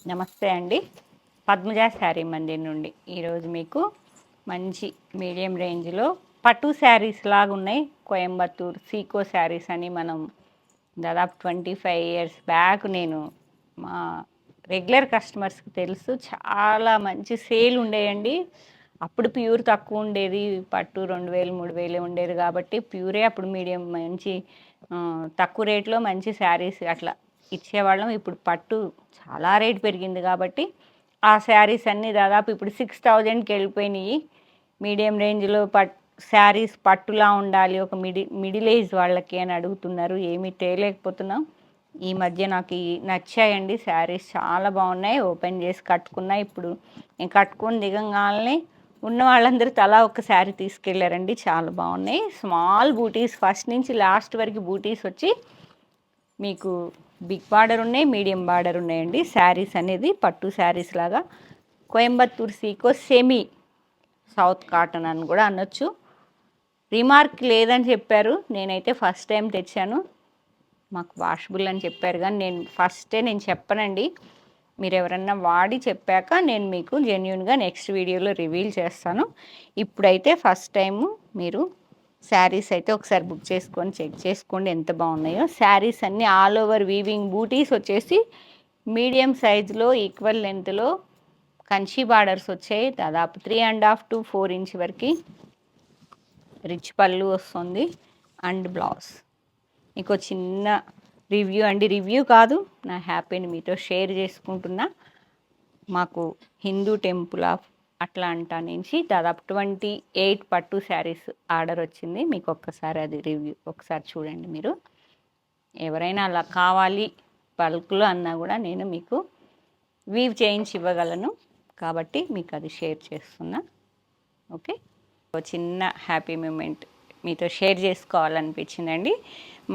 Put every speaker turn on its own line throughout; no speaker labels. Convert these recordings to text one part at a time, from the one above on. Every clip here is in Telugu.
నమస్తే అండి. పద్మజ శారీ మందిర్ నుండి ఈరోజు మీకు మంచి మీడియం రేంజ్లో పట్టు శారీస్ లాగా ఉన్నాయి. కోయంబత్తూర్ సీకో శారీస్ అని మనం దాదాపు 25 ఇయర్స్ బ్యాక్ నేను మా రెగ్యులర్ కస్టమర్స్కి తెలుసు, చాలా మంచి సేల్ ఉండేయండి. అప్పుడు ప్యూర్ తక్కువ ఉండేది, పట్టు 2000 3000 ఉండేది కాబట్టి ప్యూరే అప్పుడు మీడియం మంచి తక్కువ రేట్లో మంచి శారీస్ అట్లా ఇచ్చేవాళ్ళం. ఇప్పుడు పట్టు చాలా రేట్ పెరిగింది కాబట్టి ఆ శారీస్ అన్నీ దాదాపు ఇప్పుడు 6000కి వెళ్ళిపోయినాయి. మీడియం రేంజ్లో శారీస్ పట్టులా ఉండాలి, ఒక మిడిల్ ఏజ్ వాళ్ళకి అని అడుగుతున్నారు. ఏమీ తేలేకపోతున్నాం. ఈ మధ్య నాకు నచ్చాయండి శారీస్, చాలా బాగున్నాయి. ఓపెన్ చేసి కట్టుకున్నా. ఇప్పుడు నేను కట్టుకొని దిగంగానే ఉన్న వాళ్ళందరూ తలా ఒక శారీ తీసుకెళ్లారండి. చాలా బాగున్నాయి. స్మాల్ బూటీస్, ఫస్ట్ నుంచి లాస్ట్ వరకు బూటీస్ వచ్చి మీకు బిగ్ బార్డర్ ఉన్నాయి, మీడియం బార్డర్ ఉన్నాయండి. శారీస్ అనేది పట్టు శారీస్ లాగా Coimbatore Seeko semi south cotton అని కూడా అనొచ్చు. రిమార్క్ లేదని చెప్పారు, నేనైతే ఫస్ట్ టైం తెచ్చాను. మాకు వాషబుల్ అని చెప్పారు కానీ నేను చెప్పనండి. మీరు ఎవరన్నా వాడి చెప్పాక నేను మీకు జెన్యూన్గా నెక్స్ట్ వీడియోలో రివీల్ చేస్తాను. ఇప్పుడైతే ఫస్ట్ టైము మీరు శారీస్ అయితే ఒకసారి బుక్ చేసుకొని చెక్ చేసుకోండి ఎంత బాగున్నాయో. శారీస్ అన్నీ ఆల్ ఓవర్ వీవింగ్ బూటీస్ వచ్చేసి మీడియం సైజులో ఈక్వల్ లెంత్లో కంచి బార్డర్స్ వచ్చాయి. దాదాపు 3.5 to 4 ఇంచ్ వరకు రిచ్ పళ్ళు వస్తుంది అండ్ బ్లౌజ్. మీకు చిన్న రివ్యూ అండి, రివ్యూ కాదు, నా హ్యాపీని మీతో షేర్ చేసుకుంటున్నా. మాకు హిందూ టెంపుల్ ఆఫ్ అట్లాంటా నుంచి దాదాపు 28 పట్టు శారీస్ ఆర్డర్ వచ్చింది. మీకు ఒక్కసారి అది రివ్యూ ఒకసారి చూడండి. మీరు ఎవరైనా అలా కావాలి బల్క్లో అన్నా కూడా నేను మీకు వీవ్ చేయించి ఇవ్వగలను కాబట్టి మీకు అది షేర్ చేస్తున్నా. ఓకే, చిన్న హ్యాపీ మూమెంట్ మీతో షేర్ చేసుకోవాలనిపించిందండి.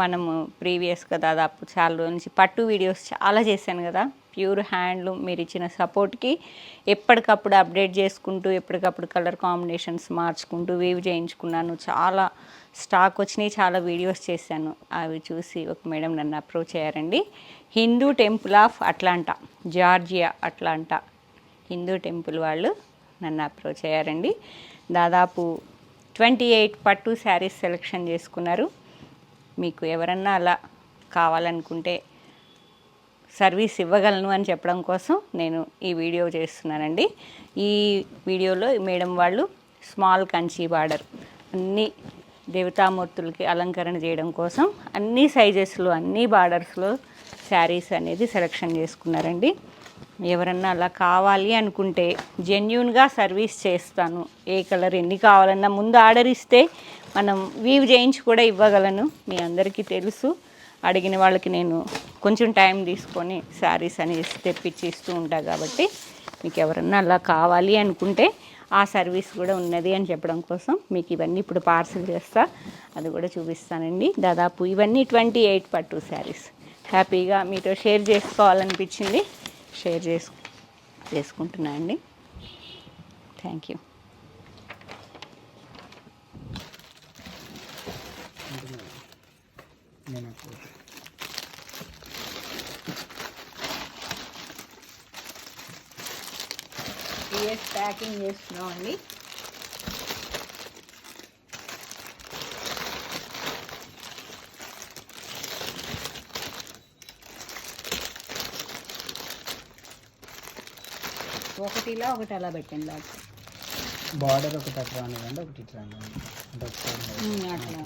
మనము ప్రీవియస్గా దాదాపు చాలా రోజుల నుంచి పట్టు వీడియోస్ చాలా చేశాను కదా. ప్యూర్ హ్యాండ్లూమ్ మీరు ఇచ్చిన సపోర్ట్కి ఎప్పటికప్పుడు అప్డేట్ చేసుకుంటూ ఎప్పటికప్పుడు కలర్ కాంబినేషన్స్ మార్చుకుంటూ వీవ్ చేయించుకున్నాను. చాలా స్టాక్ వచ్చినాయి, చాలా వీడియోస్ చేశాను. అవి చూసి ఒక మేడం నన్ను అప్రోచ్ అయ్యారండి. Hindu temple of Atlanta, Georgia Atlanta Hindu temple వాళ్ళు నన్ను అప్రోచ్ అయ్యారండి. దాదాపు 28 పట్టు శారీస్ సెలెక్షన్ చేసుకున్నారు. మీకు ఎవరన్నా అలా కావాలనుకుంటే సర్వీస్ ఇవ్వగలను అని చెప్పడం కోసం నేను ఈ వీడియో చేస్తున్నానండి. ఈ వీడియోలో మేడం వాళ్ళు స్మాల్ కంచి బార్డర్ అన్ని దేవతామూర్తులకి అలంకరణ చేయడం కోసం అన్ని సైజెస్లో అన్ని బార్డర్స్లో శారీస్ అనేది సెలెక్షన్ చేసుకున్నారండి. ఎవరన్నా అలా కావాలి అనుకుంటే జెన్యూన్గా సర్వీస్ చేస్తాను. ఏ కలర్ ఎన్ని కావాలన్నా ముందు ఆర్డర్ ఇస్తే మనం వీవ్ చేయించి కూడా ఇవ్వగలను. మీ అందరికీ తెలుసు, అడిగిన వాళ్ళకి నేను కొంచెం టైం తీసుకొని శారీస్ అని తెప్పించి ఇస్తూ ఉంటా కాబట్టి మీకు ఎవరన్నా అలా కావాలి అనుకుంటే ఆ సర్వీస్ కూడా ఉన్నది అని చెప్పడం కోసం మీకు ఇవన్నీ ఇప్పుడు పార్సల్ చేస్తా, అది కూడా చూపిస్తానండి. దాదాపు ఇవన్నీ 28 పట్టు శారీస్ హ్యాపీగా మీతో షేర్ చేసుకోవాలనిపించింది, షేర్ చేసుకుంటున్నా అండి. Thank you. ప్యాకింగ్ చేస్తున్నాం అండి. ఒకటిలా ఒకటి అలా పెట్టండి.
బార్డర్ ఒకటి అట్లా రానివ్వండి, ఒకటి ఇట్లా రానివ్వండి
అట్లా.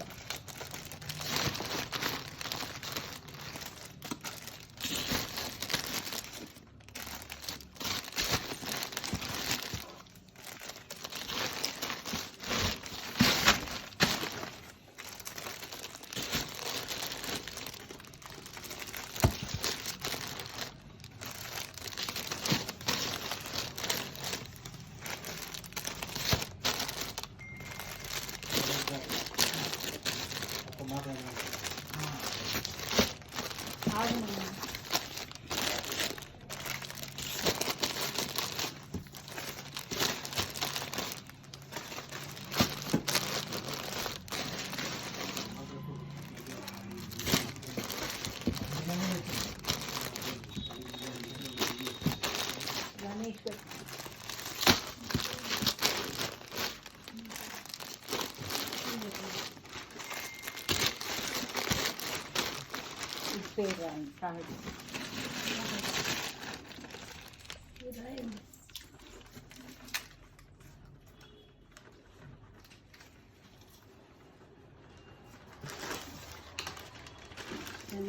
పేరు రాయండి సహజ.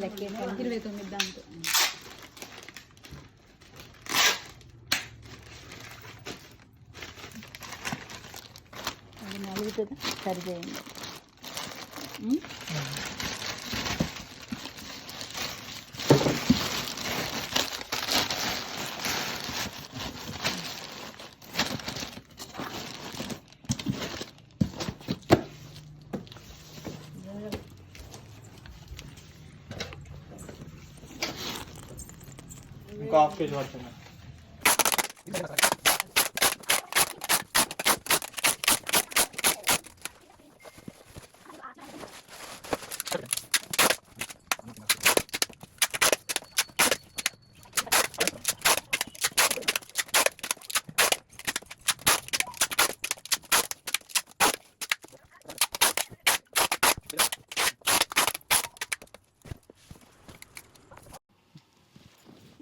లెక్కేసి
29 దాంతో
అది నలుగుతుందా సరిచేయండి.
ఇంకో హాఫ్ కేజీ పడుతుంది.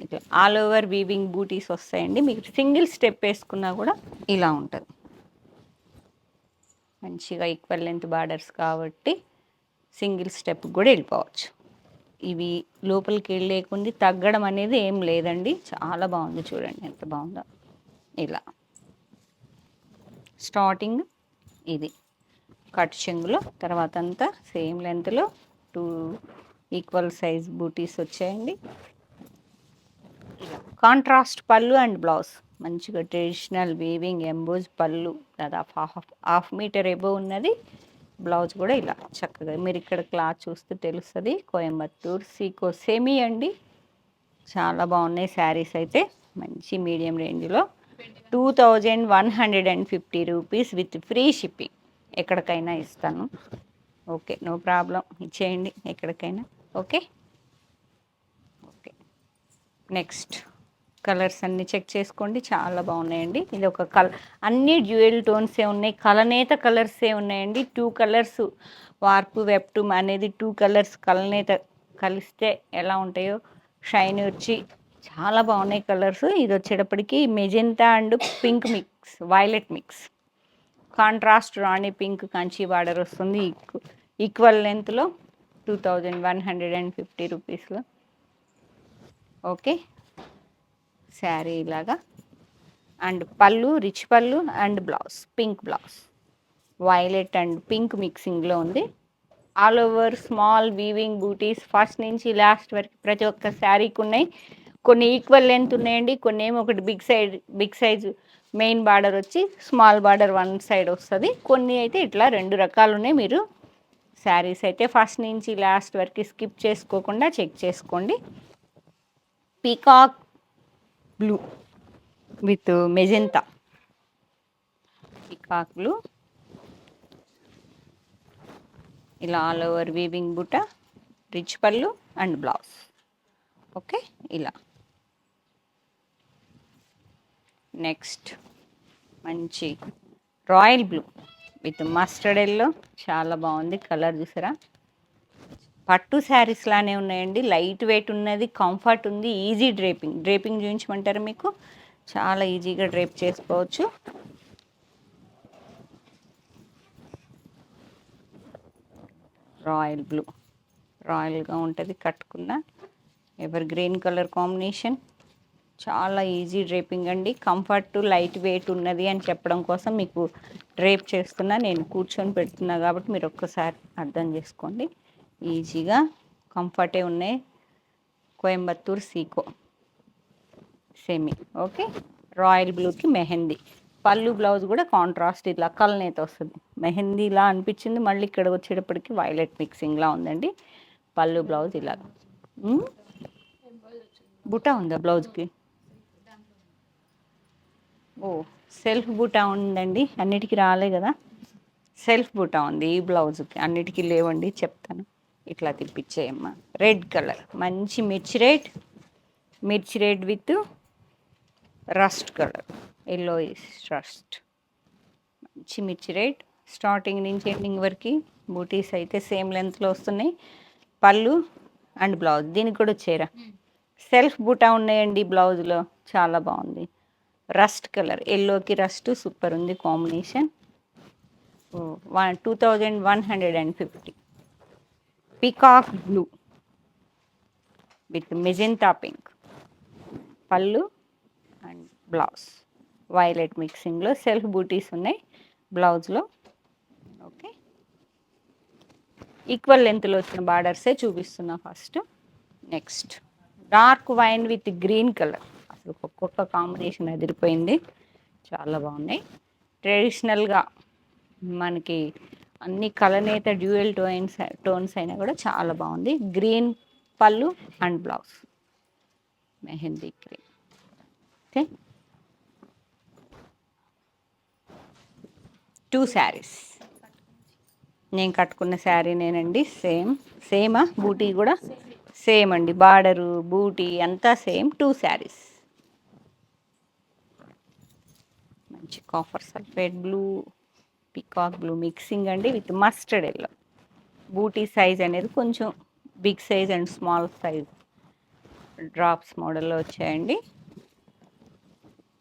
ఇట్లా ఆల్ ఓవర్ వీవింగ్ బూటీస్ వస్తాయండి. మీకు సింగిల్ స్టెప్ వేసుకున్నా కూడా ఇలా ఉంటుంది. మంచిగా ఈక్వల్ లెంత్ బార్డర్స్ కాబట్టి సింగిల్ స్టెప్ కూడా వెళ్ళిపోవచ్చు. ఇవి లోపలికి వెళ్ళేకుంది తగ్గడం అనేది ఏం లేదండి. చాలా బాగుంది, చూడండి ఎంత బాగుందో. ఇలా స్టార్టింగ్ ఇది కట్ చెంగులో, తర్వాత అంతా సేమ్ లెంత్లో 2 ఈక్వల్ సైజ్ బూటీస్ వచ్చాయండి. ఇలా కాంట్రాస్ట్ పళ్ళు అండ్ బ్లౌజ్ మంచిగా ట్రెడిషనల్ వీవింగ్ ఎంబోజ్ పళ్ళు, దాదాపు హాఫ్ మీటర్ ఎబో ఉన్నది. బ్లౌజ్ కూడా ఇలా చక్కగా మీరు ఇక్కడ క్లాత్ చూస్తే తెలుస్తుంది. కోయంబత్తూర్ సీకో సెమీ అండి. చాలా బాగున్నాయి శారీస్ అయితే. మంచి మీడియం రేంజ్లో 2150 రూపీస్ విత్ ఫ్రీ షిప్పింగ్. ఎక్కడికైనా ఇస్తాను. ఓకే, నో ప్రాబ్లం, ఇచ్చేయండి ఎక్కడికైనా. Okay okay. నెక్స్ట్ కలర్స్ అన్నీ చెక్ చేసుకోండి, చాలా బాగున్నాయండి. ఇది ఒక అన్ని డ్యూయల్ టోన్సే ఉన్నాయి, కలనేత కలర్సే ఉన్నాయండి. 2 కలర్స్ వార్పు వెప్టు అనేది 2 కలర్స్ కలనేత కలిస్తే ఎలా ఉంటాయో షైన్ వచ్చి చాలా బాగున్నాయి కలర్స్. ఇది వచ్చేటప్పటికి magenta and pink mix, violet mix, contrast Rani pink Kanchi border వస్తుంది. ఈక్వల్ లెంత్లో 2150 రూపీస్లో. ఓకే, శారీ ఇలాగా అండ్ పళ్ళు రిచ్ పళ్ళు and blouse pink blouse, violet and pink మిక్సింగ్లో ఉంది. All over small weaving butis first నుంచి లాస్ట్ వరకు ప్రతి ఒక్క శారీకి ఉన్నాయి. కొన్ని ఈక్వల్ లెంత్ ఉన్నాయండి, కొన్ని ఏమో ఒకటి బిగ్ సైజు మెయిన్ బార్డర్ వచ్చి స్మాల్ బార్డర్ 1 సైడ్ వస్తుంది. కొన్ని అయితే ఇట్లా 2 రకాలు ఉన్నాయి. మీరు శారీస్ అయితే ఫస్ట్ నుంచి లాస్ట్ వరకు స్కిప్ చేసుకోకుండా చెక్ చేసుకోండి. Peacock blue with magenta, peacock blue, ఇలా ఆల్ ఓవర్ వీవింగ్ బుట్ట, రిచ్ పళ్ళు అండ్ బ్లౌజ్. ఓకే, ఇలా నెక్స్ట్ మంచి royal blue with mustard yellow, చాలా బాగుంది కలర్. చూసారా, పట్టు శారీస్ లానే ఉన్నాయండి. లైట్ వెయిట్ ఉన్నది, కంఫర్ట్ ఉంది, ఈజీ డ్రేపింగ్ చూపించమంటారు మీకు. చాలా ఈజీగా డ్రేప్ చేసుకోవచ్చు. రాయల్ బ్లూ రాయల్గా ఉంటుంది కట్టుకున్న. ఎవర్ గ్రీన్ కలర్ కాంబినేషన్, చాలా ఈజీ డ్రేపింగ్ అండి. కంఫర్ట్ లైట్ వెయిట్ ఉన్నది అని చెప్పడం కోసం మీకు డ్రేప్ చేస్తున్నా. నేను కూర్చొని పెడుతున్నా కాబట్టి మీరు ఒక్కసారి అర్థం చేసుకోండి. ఈజీగా కంఫర్టే ఉన్నాయి. Coimbatore Seeko semi. Okay, royal బ్లూకి మెహందీ పళ్ళు, బ్లౌజ్ కూడా కాంట్రాస్ట్ ఇట్లా కలనేత వస్తుంది. మెహందీలా అనిపించింది, మళ్ళీ ఇక్కడ వచ్చేటప్పటికి వైలెట్ మిక్సింగ్లా ఉందండి. పళ్ళు బ్లౌజ్ ఇలా. బుటా ఉందా బ్లౌజ్కి? ఓ, సెల్ఫ్ బుటా ఉందండి, అన్నిటికీ రాలే కదా. సెల్ఫ్ బుటా ఉంది ఈ బ్లౌజ్కి, అన్నిటికీ లేవండి, చెప్తాను. ఇట్లా తిప్పించేయమ్మా. రెడ్ కలర్, మంచి మిర్చి red with rust colour, yellow rust, మంచి మిర్చి రెడ్. స్టార్టింగ్ నుంచి ఎండింగ్ వరకు బూటీస్ అయితే సేమ్ లెంత్లో వస్తున్నాయి. పళ్ళు అండ్ బ్లౌజ్ దీనికి కూడా వచ్చారా సెల్ఫ్ బుటా ఉన్నాయండి బ్లౌజ్లో చాలా బాగుంది రస్ట్ కలర్ ఎల్లోకి రస్ట్ సూపర్ ఉంది combination 2150 peacock blue with magenta pink పళ్ళు అండ్ బ్లౌజ్ వైలెట్ మిక్సింగ్లో సెల్ఫ్ బూటీస్ ఉన్నాయి బ్లౌజ్లో ఓకే ఈక్వల్ లెంత్లో వచ్చిన బార్డర్సే చూపిస్తున్నా first next dark wine with green colour అసలు ఒక్కొక్క కాంబినేషన్ అదిరిపోయింది చాలా బాగున్నాయి ట్రెడిషనల్గా మనకి అన్ని కలనేత డ్యూయల్ టోన్స్ అయినా కూడా చాలా బాగుంది గ్రీన్ పళ్ళు and blouse mehndi green okay 2 saris నేను కట్టుకున్న శారీ నేనండి సేమా బూటీ కూడా సేమ్ అండి బార్డరు బూటీ అంతా సేమ్ 2 శారీస్ మంచి copper sulphate blue peacock blue mixing అండి with mustard yellow buti size అనేది కొంచెం big size and small size drops మోడల్లో వచ్చాయండి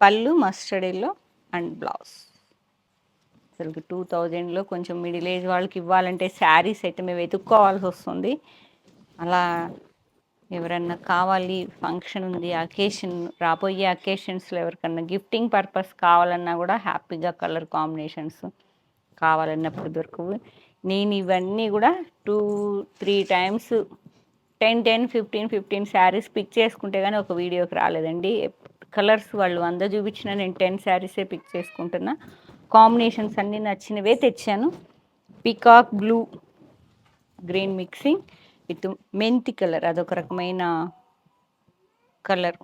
పళ్ళు మస్టర్డ్ ఎల్లో అండ్ బ్లౌజ్ అసలు 2000లో కొంచెం మిడిల్ ఏజ్ వాళ్ళకి ఇవ్వాలంటే శారీస్ అయితే మేము వెతుక్కోవాల్సి వస్తుంది అలా ఎవరన్నా కావాలి ఫంక్షన్ ఉంది అకేషన్ రాబోయే అకేషన్స్లో ఎవరికన్నా గిఫ్టింగ్ పర్పస్ కావాలన్నా కూడా హ్యాపీగా కలర్ కాంబినేషన్స్ కావాలన్నప్పుడు దొరకవు నేను ఇవన్నీ కూడా 2-3 టైమ్స్ 10-15 శారీస్ పిక్ చేసుకుంటే కానీ ఒక వీడియోకి రాలేదండి కలర్స్ వాళ్ళు 100 చూపించిన నేను 10 శారీసే పిక్ చేసుకుంటున్నా కాంబినేషన్స్ అన్నీ నచ్చినవే తెచ్చాను peacock blue green mixing with మెంతి కలర్ అదొక రకమైన కలర్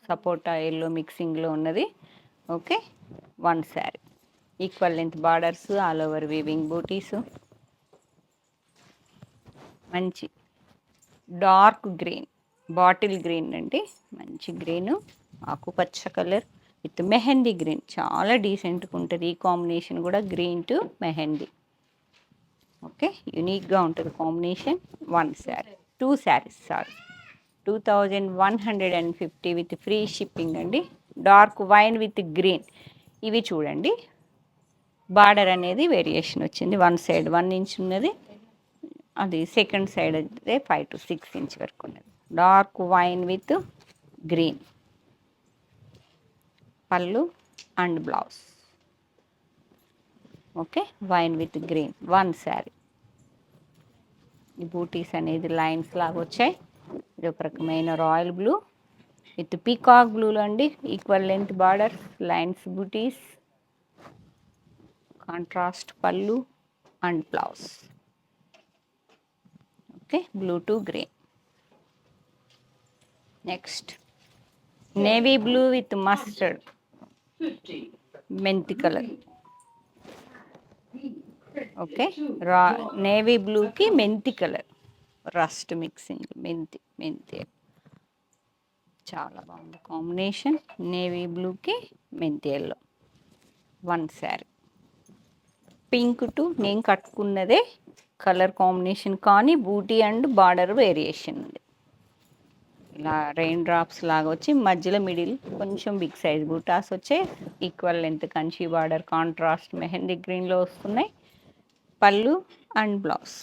సపోటా ఎల్లో మిక్సింగ్లో ఉన్నది okay 1 sari equal length borders all over weaving butis మంచి డార్క్ గ్రీన్ బాటిల్ గ్రీన్ అండి మంచి గ్రీను ఆకుపచ్చ కలర్ విత్ మెహందీ గ్రీన్ చాలా డీసెంట్గా ఉంటుంది ఈ కాంబినేషన్ కూడా గ్రీన్ టు మెహందీ ఓకే యూనిక్గా ఉంటుంది combination 1 sari 2 saris sorry 2150 with free shipping అండి డార్క్ వైన్ విత్ గ్రీన్ ఇవి చూడండి బార్డర్ అనేది వేరియేషన్ వచ్చింది 1 సైడ్ 1 ఇంచ్ ఉన్నది అది సెకండ్ సైడ్ అయితే 5 to 6 ఇంచ్ వరకు ఉన్నది డార్క్ వైన్ విత్ గ్రీన్ పళ్ళు and blouse okay wine with green 1 sari ఈ బూటీస్ అనేది లైన్స్ లాగా వచ్చాయి ఇది ఒక రకమైన రాయల్ బ్లూ విత్ పీకాక్ బ్లూలో అండి ఈక్వల్ లెంత్ బార్డర్ లైన్స్ బూటీస్ కాంట్రాస్ట్ పళ్ళు and blouse okay blue to green next navy blue with mustard మెంతి కలర్ ఓకే నేవీ బ్లూకి మెంతి కలర్ రస్ట్ మిక్సింగ్ మెంతి చాలా బాగుంది కాంబినేషన్ నేవీ బ్లూకి మెంతి ఎల్లో 1 శారీ పింక్ టు నేను కట్టుకున్నదే కలర్ కాంబినేషన్ కానీ బూటీ అండ్ బార్డర్ వేరియేషన్ ఉంది ఇలా రెయిన్ డ్రాప్స్ లాగా వచ్చి మధ్యలో మిడిల్ కొంచెం బిగ్ సైజ్ బూటాస్ వచ్చాయి equal length Kanchi border contrast mehndi గ్రీన్లో వస్తున్నాయి పళ్ళు and blouse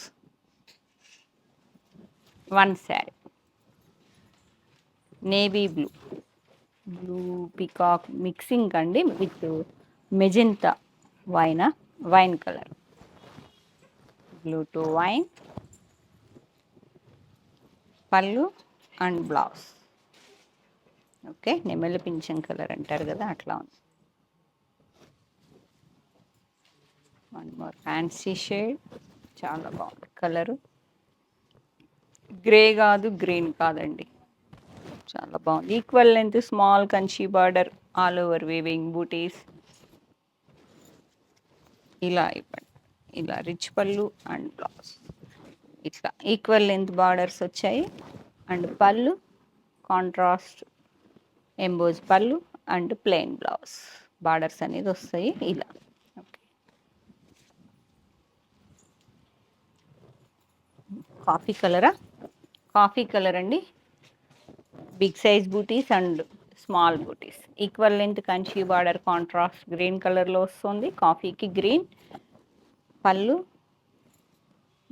1 sari navy blue peacock mixing అండి with magenta wine colour blue to wine పళ్ళు అండ్ బ్లౌజ్ ఓకే నెమలి పింఛం కలర్ అంటారు కదా అట్లా ఉంది 1 మోర్ ఫ్యాన్సీ షేడ్ చాలా బాగుంది కలరు గ్రే కాదు గ్రీన్ కాదండి చాలా బాగుంది equal length small Kanchi border all over weaving butis ఇలా ఇవ్వండి ఇలా రిచ్ పళ్ళు అండ్ బ్లౌజ్ ఇట్లా ఈక్వల్ లెంత్ బార్డర్స్ వచ్చాయి అండ్ పళ్ళు కాంట్రాస్ట్ ఎంబోజ్ పళ్ళు అండ్ ప్లెయిన్ బ్లౌజ్ బార్డర్స్ అనేది వస్తాయి ఇలా ఓకే కాఫీ కలరా కాఫీ కలర్ అండి. Big size butis and small butis. Equal length Kanchi border contrast green కలర్లో వస్తుంది. కాఫీకి గ్రీన్. పళ్ళు,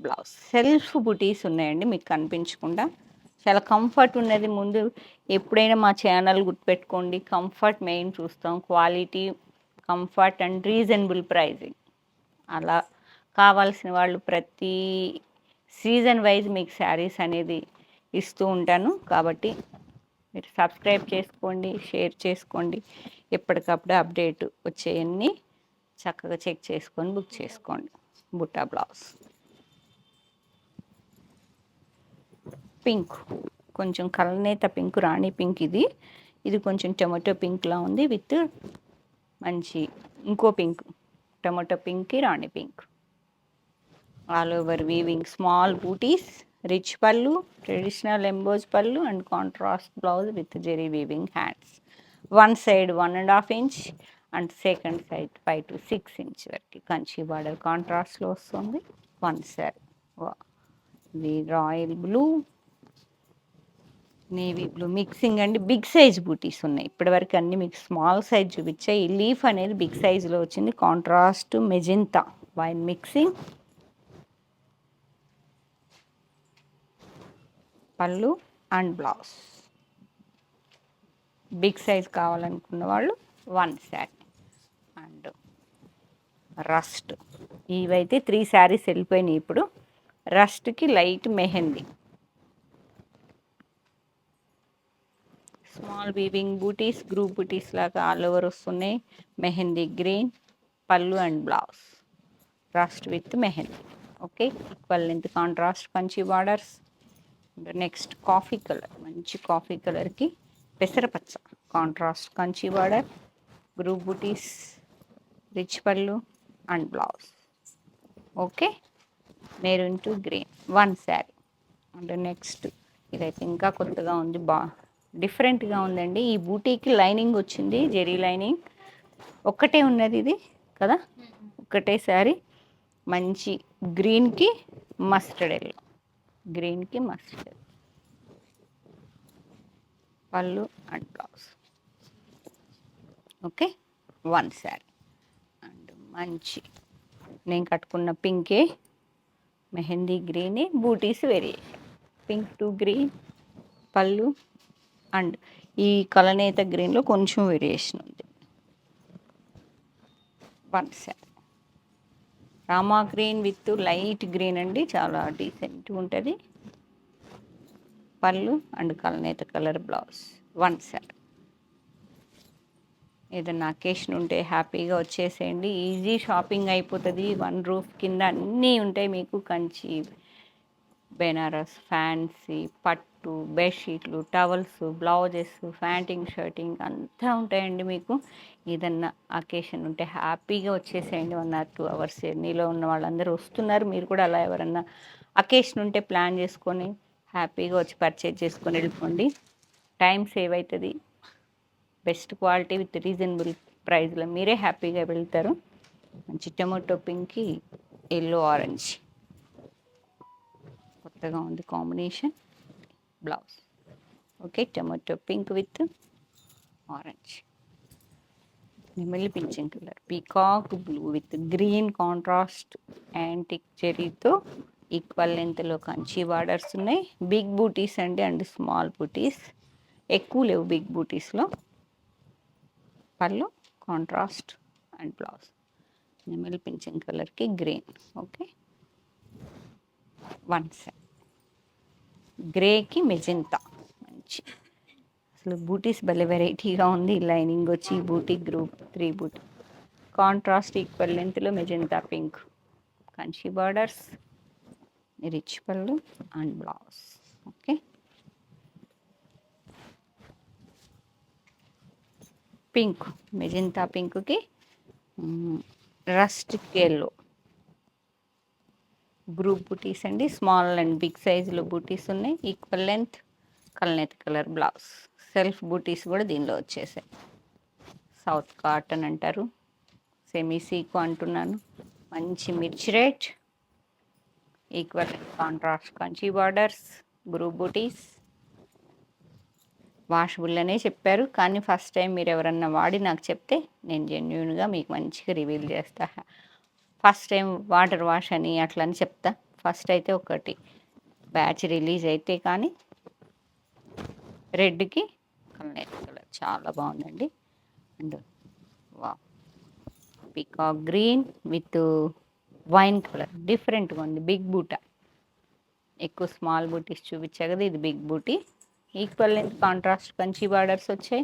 బ్లౌజ్. సెల్ఫ్ బుటీస్ ఉన్నాయండి మీకు కనిపించకుండా. చాలా కంఫర్ట్ ఉన్నది. ముందు ఎప్పుడైనా మా ఛానల్ గుర్తుపెట్టుకోండి, కంఫర్ట్ మెయిన్ చూస్తాం. Quality, comfort and reasonable pricing. అలా కావాల్సిన వాళ్ళు ప్రతి సీజన్ వైజ్ మీకు శారీస్ అనేది ఇస్తూ ఉంటాను. కాబట్టి మీరు సబ్స్క్రైబ్ చేసుకోండి, షేర్ చేసుకోండి. ఎప్పటికప్పుడు అప్డేట్ వచ్చేయన్నీ చక్కగా చెక్ చేసుకొని బుక్ చేసుకోండి. బుట్టా బ్లౌజ్. పింక్, కొంచెం కలనేత పింక్, రాణి పింక్. ఇది కొంచెం టొమాటో పింక్లా ఉంది విత్ మంచి ఇంకో పింక్, టొమాటో పింక్కి రాణి pink. All over weaving small butis, rich పళ్ళు, ట్రెడిషనల్ ఎంబోజ్ పళ్ళు and contrast blouse with zari weaving hands. One side 1.5 inch and second side 5 to 6 inch వరకు కంచి బార్డర్ కాంట్రాస్ట్లో వస్తుంది. వన్ సైడ్ ఇది royal blue, navy blue mixing అండి. బిగ్ సైజ్ బూటీస్ ఉన్నాయి. ఇప్పటివరకు అన్ని మీకు స్మాల్ సైజ్ చూపించాయి. ఈ లీఫ్ అనేది బిగ్ సైజులో వచ్చింది. Contrast magenta wine mixing. పళ్ళు అండ్ బ్లౌజ్. బిగ్ సైజ్ కావాలనుకున్న వాళ్ళు వన్ శారీ. అండ్ రస్ట్, ఇవైతే 3 శారీస్ వెళ్ళిపోయినాయి. ఇప్పుడు రస్ట్కి లైట్ మెహందీ, స్మాల్ వీవింగ్ బూటీస్, గ్రూప్ బూటీస్ లాగా ఆల్ ఓవర్ వస్తున్నాయి. మెహందీ గ్రీన్ పళ్ళు and blouse. Rust with mehndi. Okay, equal length contrast Kanchi borders. Next coffee colour, మంచి కాఫీ కలర్కి పెసరపచ్చ కాంట్రాస్ట్ కంచి బార్డర్, గ్రూప్ బూటీస్, రిచ్ పళ్ళు and blouse. Okay, maroon to green one sari. And next ఇదైతే ఇంకా కొత్తగా ఉంది, డిఫరెంట్గా ఉందండి. ఈ బూటీకి లైనింగ్ వచ్చింది, జెరీ లైనింగ్. ఒక్కటే ఉన్నది ఇది కదా, ఒక్కటే శారీ. మంచి గ్రీన్కి మస్టర్డ్ ఎల్లో, గ్రీన్కి మస్టర్డ్ ఎల్లో. పళ్ళు and blouse. Okay, one sari. And మంచి నేను కట్టుకున్న పింకే, మెహందీ గ్రీనే, butis variation. Pink to green పళ్ళు అండ్ ఈ కలనేత గ్రీన్లో కొంచెం వేరియేషన్ ఉంది. One sari. Rama green with light green అండి, చాలా డీసెంట్ ఉంటుంది. పళ్ళు అండ్ కలనేత కలర్ బ్లౌజ్. వన్ శారీ. ఏదన్నా అకేషన్ ఉంటే హ్యాపీగా వచ్చేసేయండి. ఈజీ షాపింగ్ అయిపోతుంది. వన్ రూఫ్ కింద అన్నీ ఉంటాయి మీకు. కంచి, బెనారస్, ఫ్యాన్సీ, పట్టు, బెడ్షీట్లు, టవల్స్, బ్లౌజెస్, ప్యాంటింగ్, షర్టింగ్ అంతా ఉంటాయండి మీకు. ఏదన్నా అకేషన్ ఉంటే హ్యాపీగా వచ్చేసేయండి. 1 or 2 hours జర్నీలో ఉన్న వాళ్ళందరూ వస్తున్నారు. మీరు కూడా అలా ఎవరన్నా అకేషన్ ఉంటే ప్లాన్ చేసుకొని హ్యాపీగా వచ్చి పర్చేజ్ చేసుకొని వెళ్ళిపోండి. టైం సేవ్ అవుతుంది. బెస్ట్ క్వాలిటీ విత్ రీజనబుల్ ప్రైస్లో మీరే హ్యాపీగా వెళ్తారు. మంచి టొమాటో పింక్కి ఎల్లో ఆరెంజ్ కొత్తగా ఉంది combination. Blouse. Okay, tomato pink with orange. నెమలి పింఛన్ colour, peacock blue with green contrast antique చెరీతో ఈక్వల్ లెంత్లో కంచి బార్డర్స్ ఉన్నాయి. బిగ్ బూటీస్ అండి అండ్ స్మాల్ బూటీస్, ఎక్కువ లేవు బిగ్ బూటీస్లో. పళ్ళు కాంట్రాస్ట్ అండ్ బ్లౌజ్. నెమలి పింఛన్ కలర్కి గ్రీన్. Okay, one side. గ్రేకి మెజెంతా మంచి, అసలు బూటీస్ భలే వెరైటీగా ఉంది. లైనింగ్ వచ్చి buti group 3 buti contrast equal లెంత్లో magenta pink, Kanchi borders, rich పళ్ళు and blouse. Okay, pink, magenta పింక్కి రస్ట్ ఎల్లో గ్రూప్ బూటీస్ అండి. స్మాల్ అండ్ బిగ్ సైజులో బూటీస్ ఉన్నాయి. ఈక్వల్ లెంత్ కల్నేత కలర్ బ్లౌజ్. సెల్ఫ్ బూటీస్ కూడా దీనిలో వచ్చేసాయి. సౌత్ కాటన్ అంటారు, సెమీ సీకో అంటున్నాను. మంచి మిర్చి red, equal contrast Kanchi borders, group butis. Washable అనే చెప్పారు, కానీ ఫస్ట్ టైం మీరు ఎవరన్నా వాడి నాకు చెప్తే నేను జెన్యున్గా మీకు మంచిగా రివీల్ చేస్తా. ఫస్ట్ టైం వాటర్ వాష్ అని అట్లా అని చెప్తా. ఫస్ట్ అయితే ఒకటి బ్యాచ్ రిలీజ్ అయితే కానీ రెడ్కి కలర్ చాలా బాగుందండి. అండ్ వా peacock green with wine colour డిఫరెంట్గా ఉంది. బిగ్ బూటా, ఎక్కువ స్మాల్ బూటీస్ చూపించా కదా, ఇది big buti. Equal length contrast Kanchi borders వచ్చాయి.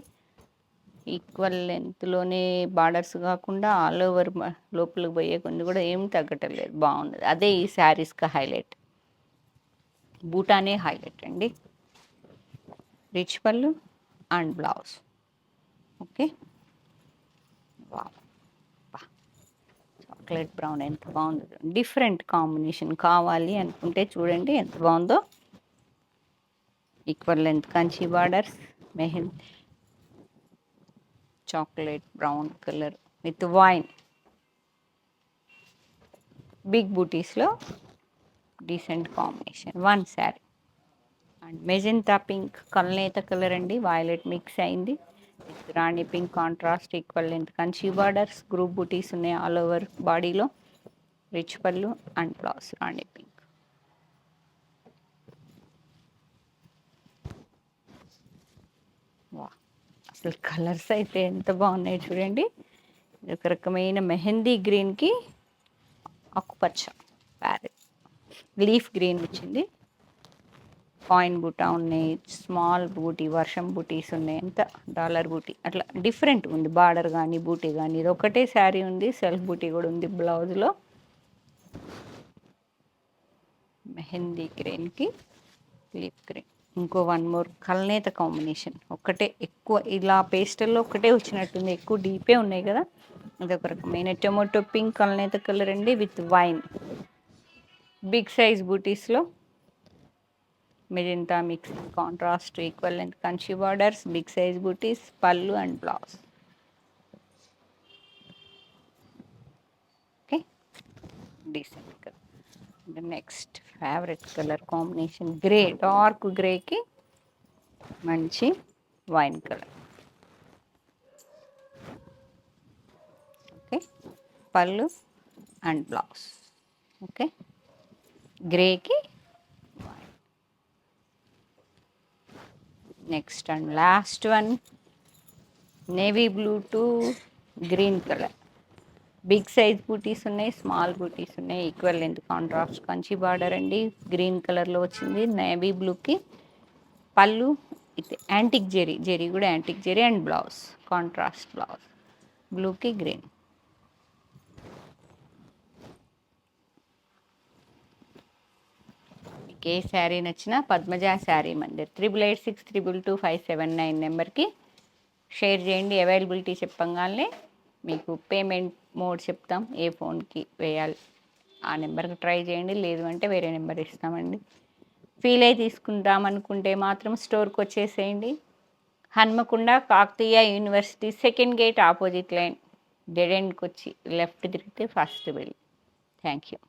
ఈక్వల్ లెంత్లోనే బార్డర్స్ కాకుండా ఆల్ ఓవర్ లోపలికి పోయే కొన్ని కూడా ఏం తగ్గటలేదు, బాగుంది. అదే ఈ శారీస్కి హైలైట్, బూటానే హైలైట్ అండి. రిచ్ పళ్ళు అండ్ బ్లౌజ్. ఓకే, వా చాక్లెట్ బ్రౌన్ ఎంత బాగుంది, డిఫరెంట్ కాంబినేషన్. కావాలి అనుకుంటే చూడండి ఎంత బాగుందో. Equal length Kanchi borders, mehndi chocolate brown colour with wine, big బూటీస్లో decent combination. One sari and magenta pink కల్నేత కలర్ అండి, వైలెట్ మిక్స్ అయింది విత్ రాణి pink contrast. Equal length Kanchi borders, group butis ఉన్నాయి ఆల్ ఓవర్ బాడీలో. రిచ్ పళ్ళు అండ్ బ్లౌజ్ రాణి పింక్. వా, అసలు కలర్స్ అయితే ఎంత బాగున్నాయి చూడండి. ఒక రకమైన మెహందీ గ్రీన్కి ఆకుపచ్చ, ప్యారెట్ లీఫ్ గ్రీన్ వచ్చింది. కాయిన్ బూటా ఉన్నాయి, స్మాల్ బూటీ, వర్షం బూటీస్ ఉన్నాయి, ఎంత డాలర్ బూటీ అట్లా డిఫరెంట్ ఉంది. బార్డర్ కానీ బూటీ కానీ ఇది ఒకటే శారీ ఉంది, సెల్ఫ్ బూటీ కూడా ఉంది బ్లౌజ్లో. మెహందీ గ్రీన్కి లీఫ్ గ్రీన్. ఇంకో వన్ మోర్ కల్నేత కాంబినేషన్. ఒకటే ఎక్కువ ఇలా పేస్టల్లో ఒకటే వచ్చినట్టుంది, ఎక్కువ డీపే ఉన్నాయి కదా. ఇది ఒక రకమైన టొమాటో పింక్ కల్నేత కలర్ అండి విత్ వైన్. బిగ్ సైజ్ బూటీస్లో magenta mix contrast, equal length Kanchi borders, big size butis, పళ్ళు and blouse. Okay, decent colour. Next favourite colour combination grey, dark గ్రేకి మంచి వైన్ కలర్. ఓకే, పళ్ళు అండ్ బ్లౌజ్. ఓకే, గ్రేకి wine. Next and last one navy blue to green colour. Big size butis ఉన్నాయి, స్మాల్ బూటీస్ ఉన్నాయి, equal length contrast Kanchi border అండి. గ్రీన్ కలర్లో వచ్చింది. నేవీ బ్లూకి పళ్ళు ఇది యాంటిక్ జెరీ, జెరీ కూడా antique zari and blouse contrast blouse. బ్లూకి గ్రీన్. మీకు ఏ శారీ నచ్చినా పద్మజ శారీ మందిర్ 8886222579 నెంబర్కి షేర్ చేయండి. అవైలబిలిటీ చెప్పగానే మీకు పేమెంట్ మోడ్ చెప్తాం, ఏ ఫోన్కి వేయాలి ఆ నెంబర్కి ట్రై చేయండి. లేదు అంటే వేరే నెంబర్ ఇస్తామండి. ఫీల్ అయి తీసుకుందాం అనుకుంటే మాత్రం స్టోర్కి వచ్చేసేయండి. Hanamkonda Kakatiya university second gate opposite line dead ఎండ్కి వచ్చి లెఫ్ట్ తిరిగితే ఫస్ట్ బిల్. Thank you.